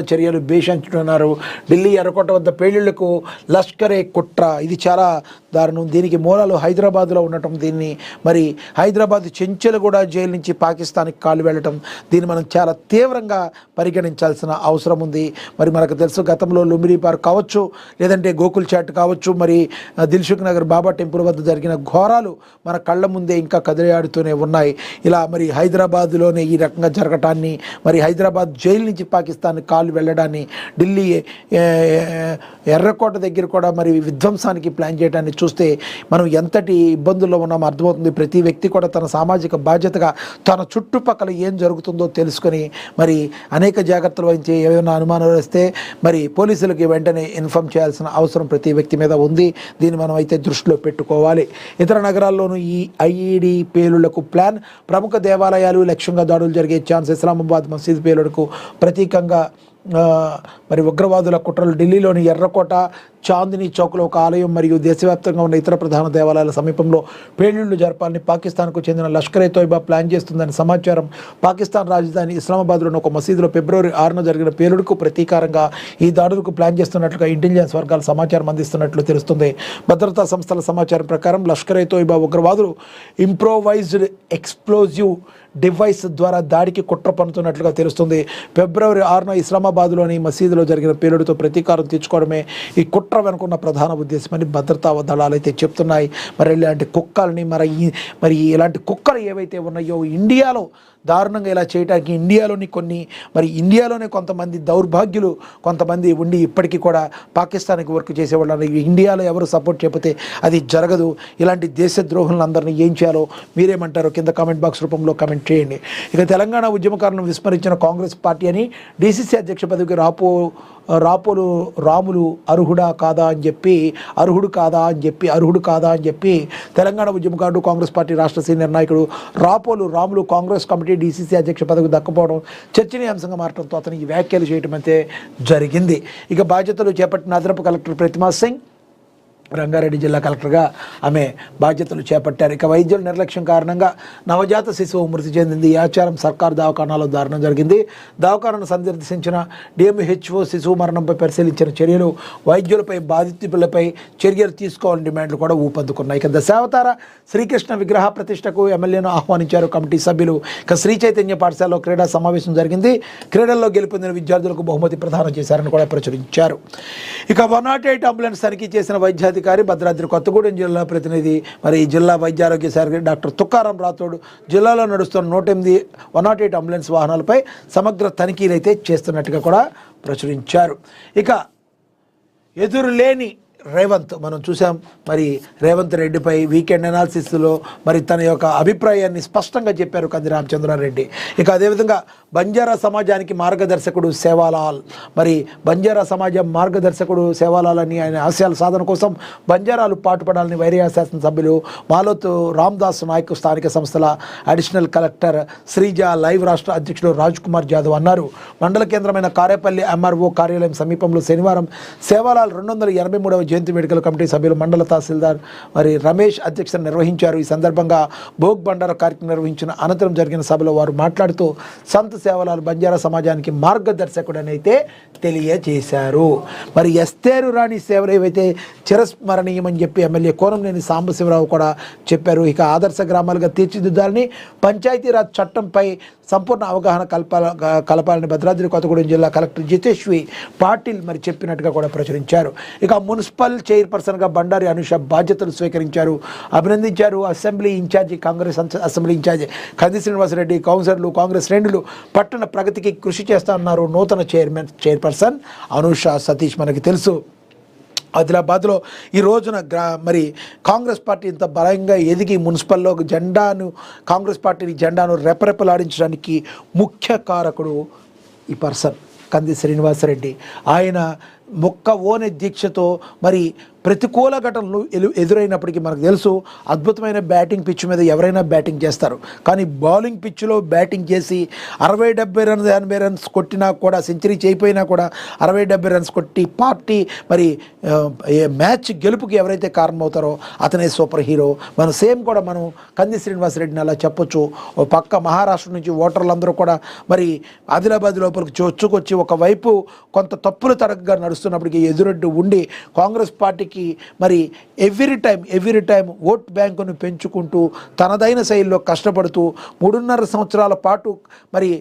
చర్యలు భేషించుతున్నారు. ఢిల్లీ ఎర్రకోట వద్ద పేలుళ్లకు లష్కరే కుట్ర, ఇది చాలా దారుణం. దీనికి మూలాలు హైదరాబాద్లో ఉండటం, దీన్ని మరి హైదరాబాద్ చెంచలగూడ జైలు నుంచి పాకిస్తాన్కి కాలు వెళ్ళటం, దీన్ని మనం చాలా తీవ్రంగా పరిగణించాల్సిన అవసరం ఉంది. మరి మనకు తెలుసు, గతంలో లుంబిని పార్క్ కావచ్చు, లేదంటే గోకుల్ చాట్ కావచ్చు, మరి దిల్సుఖ్ నగర్ బాబా టెంపుల్ వద్ద జరిగిన ఘోరాలు మన కళ్ళ ముందే ఇంకా కదిలియాడుతూనే ఉన్నాయి. ఇలా మరి హైదరాబాద్లోనే ఈ రకంగా జరగటాన్ని, మరి హైదరాబాద్ జైలు నుంచి పాకిస్తాన్ కాలు వెళ్ళడాన్ని, ఢిల్లీ ఎర్రకోట దగ్గర కూడా మరి విధ్వంసానికి ప్లాన్ చేయడాన్ని చూస్తే మనం ఎంతటి ఇబ్బందుల్లో ఉన్నామో అర్థమవుతుంది. ప్రతి వ్యక్తి కూడా తన సామాజిక బాధ్యతగా తన చుట్టుపక్కల ఏం జరుగుతుందో తెలుసుకొని మరి అనేక జాగ్రత్తలు వహించి ఏమైనా అనుమానాలు వస్తే మరి పోలీసులకి వెంటనే ఇన్ఫామ్ చేయాల్సిన అవసరం ప్రతి వ్యక్తి మీద ఉంది. దీన్ని మనం అయితే దృష్టిలో పెట్టుకోవాలి. ఇతర నగరాల్లోనూ ఈ ఐఈడి పేలుళ్లకు ప్లాన్, ప్రముఖ దేవాలయాలు లక్ష్యంగా దాడులు జరిగే ఛాన్స్, ఇస్లామాబాద్ మసీద్ పేలుడుకు ప్రతీకంగా మరి ఉగ్రవాదుల కుట్రలు, ఢిల్లీలోని ఎర్రకోట, చాందినీ చౌక్లో ఒక ఆలయం మరియు దేశవ్యాప్తంగా ఉన్న ఇతర ప్రధాన దేవాలయాల సమీపంలో పేలుళ్లు జరపాలని పాకిస్తాన్కు చెందిన లష్కరే తోయిబా ప్లాన్ చేస్తుందని సమాచారం. పాకిస్తాన్ రాజధాని ఇస్లామాబాద్లోని ఒక మసీదులో ఫిబ్రవరి 6న జరిగిన పేలుడుకు ప్రతీకారంగా ఈ దాడులకు ప్లాన్ చేస్తున్నట్లుగా ఇంటెలిజెన్స్ వర్గాలు సమాచారం అందిస్తున్నట్లు తెలుస్తుంది. భద్రతా సంస్థల సమాచారం ప్రకారం లష్కరే తోయిబా ఉగ్రవాదులు ఇంప్రోవైజ్డ్ ఎక్స్ప్లోజివ్ డివైస్ ద్వారా దాడికి కుట్ర పన్నుతున్నట్లుగా తెలుస్తుంది. ఫిబ్రవరి 6న ఇస్లామాబాద్లోని మసీదులో జరిగిన పేలుడుతో ప్రతీకారం తీర్చుకోవడమే ఈ కుట్ర వెనుకున్న ప్రధాన ఉద్దేశమని భద్రతా దళాలు అయితే చెప్తున్నాయి. మరి ఇలాంటి కుక్కల్ని మరి ఇలాంటి కుక్కలు ఏవైతే ఉన్నాయో ఇండియాలో దారుణంగా ఇలా చేయడానికి ఇండియాలోనే కొంతమంది దౌర్భాగ్యులు కొంతమంది ఉండి ఇప్పటికీ కూడా పాకిస్తాన్కి వర్క్ చేసేవాళ్ళు. ఇండియాలో ఎవరు సపోర్ట్ చేయకపోతే అది జరగదు. ఇలాంటి దేశద్రోహులందరినీ ఏం చేయాలో మీరేమంటారో కింద కామెంట్ బాక్స్ రూపంలో కామెంట్ చేయండి. ఇక తెలంగాణ ఉద్యమకారులను విస్మరించిన కాంగ్రెస్ పార్టీ అని డీసీసీ అధ్యక్ష పదవికి రాములు అర్హుడు కాదా అని చెప్పి తెలంగాణ ఉద్యమకారుడు కాంగ్రెస్ పార్టీ రాష్ట్ర సీనియర్ నాయకుడు రాములు కాంగ్రెస్ కమిటీ డీసీసీ అధ్యక్ష పదవికి దక్కపోవడం చర్చనీయాంశంగా మారడంతో అతను ఈ వ్యాఖ్యలు చేయడం అయితే జరిగింది. ఇక బాధ్యతలు చేపట్టిన అదనపు కలెక్టర్ ప్రతిమా సింగ్ రంగారెడ్డి జిల్లా కలెక్టర్గా ఆమె బాధ్యతలు చేపట్టారు. ఇక వైద్యుల నిర్లక్ష్యం కారణంగా నవజాత శిశువు మృతి చెందింది. ఈ ఆచారం సర్కారు దవాఖానాలో దారుణం జరిగింది. దవాఖానాను సందర్శించిన డిఎంహెచ్ఓ శిశువు మరణంపై పరిశీలించిన చర్యలు, వైద్యులపై బాధితులపై చర్యలు తీసుకోవాలని డిమాండ్లు కూడా ఊపందుకున్నాయి. ఇక దశావతార శ్రీకృష్ణ విగ్రహ ప్రతిష్టకు ఎమ్మెల్యేను ఆహ్వానించారు కమిటీ సభ్యులు. ఇక శ్రీ చైతన్య పాఠశాలలో క్రీడా సమావేశం జరిగింది. క్రీడల్లో గెలుపొందిన విద్యార్థులకు బహుమతి ప్రదానం చేశారని కూడా ప్రచురించారు. ఇక 108 అంబులెన్స్ తనిఖీ చేసిన వైద్యాధికారి, భద్రాద్రి కొత్తగూడెం జిల్లా ప్రతినిధి, మరి జిల్లా వైద్యారోగ్య శాఖ డాక్టర్ తుకారాం రాథోడ్ జిల్లాలో నడుస్తున్న 108 అంబులెన్స్ వాహనాలపై సమగ్ర తనిఖీలు అయితే చేస్తున్నట్టుగా కూడా ప్రచురించారు. ఇక ఎదురులేని రేవంత్ మనం చూసాం. మరి రేవంత్ రెడ్డిపై వీకెండ్ అనాలిసిస్లో మరి తన యొక్క అభిప్రాయాన్ని స్పష్టంగా చెప్పారు కంది రామచంద్రారెడ్డి. ఇక అదేవిధంగా బంజారా సమాజానికి మార్గదర్శకుడు సేవాలాల్, మరి బంజారా సమాజం మార్గదర్శకుడు సేవాలాల్ అని ఆయన ఆశయాల సాధన కోసం బంజారాలు పాటుపడాలని వైరియా శాసనసభ్యులు మాలోత్ రామ్దాస్ నాయక్ స్థానిక సంస్థల అడిషనల్ కలెక్టర్ శ్రీజ లైవ్ రాష్ట్ర అధ్యక్షుడు రాజ్ కుమార్ జాదవ్ అన్నారు. మండల కేంద్రమైన కారేపల్లి ఎంఆర్ఓ కార్యాలయం సమీపంలో శనివారం సేవాలాల్ 283వ జయంతి మెడికల్ కమిటీ సభ్యులు మండల తహసీల్దార్ మరి రమేష్ అధ్యక్షతన నిర్వహించారు. ఈ సందర్భంగా భోగ్ బండారా కార్యక్రమం నిర్వహించిన అనంతరం జరిగిన సభలో వారు మాట్లాడుతూ సంత్ సేవలాల్ బంజారా సమాజానికి మార్గదర్శకుడని అయితే తెలియజేశారు. మరి ఎస్తేరు రాణి సేవలు ఏవైతే చిరస్మరణీయమని చెప్పి ఎమ్మెల్యే కోనంనేని సాంబశివరావు కూడా చెప్పారు. ఇక ఆదర్శ గ్రామాలుగా తీర్చిదిద్దాలని, పంచాయతీరాజ్ చట్టంపై సంపూర్ణ అవగాహన కలపాలని భద్రాద్రి కొత్తగూడెం జిల్లా కలెక్టర్ జితేశ్వి పాటిల్ మరి చెప్పినట్టుగా కూడా ప్రచురించారు. ఇక మున్సిపల్ చైర్పర్సన్గా బండారి అనుష బాధ్యతలు స్వీకరించారు, అభినందించారు. Assembly incharge, Congress assembly incharge Kandi Srinivasareddy, కౌన్సిలర్లు, కాంగ్రెస్ శ్రేణులు పట్టణ ప్రగతికి కృషి చేస్తామన్నారు నూతన చైర్పర్సన్ అనుష సతీష్. మనకి తెలుసు ఆదిలాబాద్లో ఈ రోజున మరి కాంగ్రెస్ పార్టీ ఇంత బలంగా ఎదిగి మున్సిపల్లో కాంగ్రెస్ పార్టీని జెండాను రెపరెపలాడించడానికి ముఖ్య కారకుడు ఈ పర్సన్ కంది శ్రీనివాసరెడ్డి. ఆయన మొక్క ఓనె దీక్షతో మరి ప్రతికూల ఘటనలు ఎదురైనప్పటికీ మనకు తెలుసు అద్భుతమైన బ్యాటింగ్ పిచ్ మీద ఎవరైనా బ్యాటింగ్ చేస్తారు. కానీ బౌలింగ్ పిచ్లో బ్యాటింగ్ చేసి 60-70 రన్స్ 80 రన్స్ కొట్టినా కూడా, సెంచరీ చేయిపోయినా కూడా 60-70 రన్స్ కొట్టి పార్టీ మరి మ్యాచ్ గెలుపుకి ఎవరైతే కారణమవుతారో అతనే సూపర్ హీరో. మనం కంది శ్రీనివాసరెడ్డిని అలా చెప్పొచ్చు. ఓ పక్క మహారాష్ట్ర నుంచి ఓటర్లందరూ కూడా మరి ఆదిలాబాద్ లోపలికి చొచ్చుకొచ్చి ఒకవైపు కొంత తప్పులు తరగగా నడుస్తున్నప్పటికీ ఎదురొడ్డు ఉండి కాంగ్రెస్ పార్టీకి మరి ఎవ్రీ టైం ఓట్ బ్యాంకును పెంచుకుంటూ తనదైన శైలిలో కష్టపడుతూ 3.5 సంవత్సరాల పాటు మరి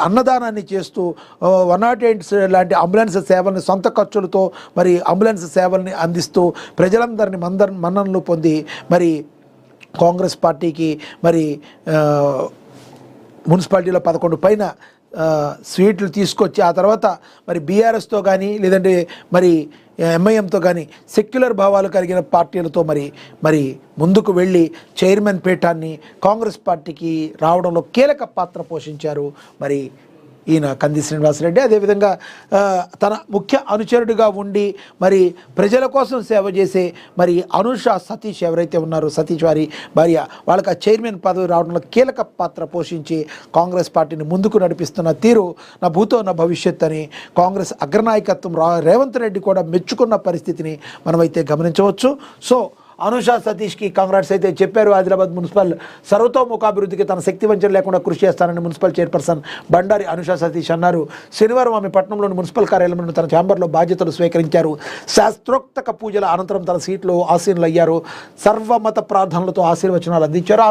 అన్నదానాన్ని చేస్తూ 108 లాంటి అంబులెన్స్ సేవల్ని సొంత ఖర్చులతో మరి అంబులెన్స్ సేవల్ని అందిస్తూ ప్రజలందరినీ మన్ననలు పొంది మరి కాంగ్రెస్ పార్టీకి మరి మున్సిపాలిటీలో 11 పైన స్వీట్లు తీసుకొచ్చి ఆ తర్వాత మరి బీఆర్ఎస్తో కానీ లేదంటే మరి ఎంఐఎంతో కానీ సెక్యులర్ భావాలు కలిగిన పార్టీలతో మరి ముందుకు వెళ్ళి చైర్మన్ పీఠాన్ని కాంగ్రెస్ పార్టీకి రావడంలో కీలక పాత్ర పోషించారు మరి ఈయన కంది శ్రీనివాసరెడ్డి. అదేవిధంగా తన ముఖ్య అనుచరుడిగా ఉండి మరి ప్రజల కోసం సేవ చేసే మరి అనుష సతీష్ ఎవరైతే ఉన్నారో, సతీష్ వారి భార్య, వాళ్ళకి ఆ చైర్మన్ పదవి రావడంలో కీలక పాత్ర పోషించి కాంగ్రెస్ పార్టీని ముందుకు నడిపిస్తున్న తీరు నా భూతో నా భవిష్యత్ అని కాంగ్రెస్ అగ్రనాయకత్వం రేవంత్ రెడ్డి కూడా మెచ్చుకున్న పరిస్థితిని మనమైతే గమనించవచ్చు. సో అనుష సతీష్కి కాంగ్రెస్ అయితే చెప్పారు. ఆదిలాబాద్ మున్సిపల్ సర్వతోముఖాభివృద్ధికి తన శక్తి వంచన లేకుండా కృషి చేస్తానని మున్సిపల్ చైర్పర్సన్ బండారి అనుష సతీష్ అన్నారు. శనివారం ఆమె పట్టణంలోని మున్సిపల్ కార్యాలయంలో తన ఛాంబర్లో బాధ్యతలు స్వీకరించారు. శాస్త్రోక్తక పూజల అనంతరం తన సీట్లో ఆసీనులయ్యారు. సర్వమత ప్రార్థనలతో ఆశీర్వచనాలు అందించారు.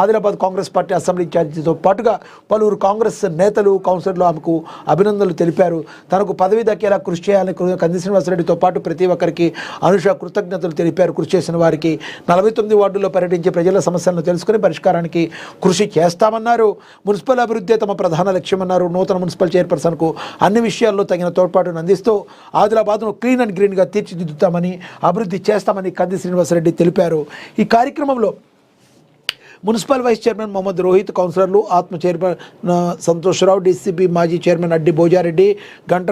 ఆదిలాబాద్ కాంగ్రెస్ పార్టీ అసెంబ్లీ ఇన్ఛార్జితో పాటుగా పలువురు కాంగ్రెస్ నేతలు, కౌన్సిలర్లు ఆమెకు అభినందనలు తెలిపారు. తనకు పదవి దక్కేలా కృషి చేయాలని కంది శ్రీనివాసరెడ్డితో పాటు ప్రతి ఒక్కరికి అనుష కృతజ్ఞతలు తెలిపారు. కృషి చేసిన వారికి 49 వార్డుల్లో పర్యటించి ప్రజల సమస్యలను తెలుసుకుని పరిష్కారానికి కృషి చేస్తామన్నారు. మున్సిపల్ అభివృద్ధి తమ ప్రధాన లక్ష్యమన్నారు. నూతన మున్సిపల్ చైర్పర్సన్కు అన్ని విషయాల్లో తగిన తోడ్పాటును అందిస్తూ ఆదిలాబాద్ను క్లీన్ అండ్ గ్రీన్గా తీర్చిదిద్దుతామని, అభివృద్ధి చేస్తామని కంది శ్రీనివాసరెడ్డి తెలిపారు. ఈ కార్యక్రమంలో municipal vice chairman Mohammed Rohit, కౌన్సిలర్లు, ఆత్మ చైర్మన్ సంతోష్రావు, డీసీపీ మాజీ చైర్మన్ అడ్డి భోజారెడ్డి, గంట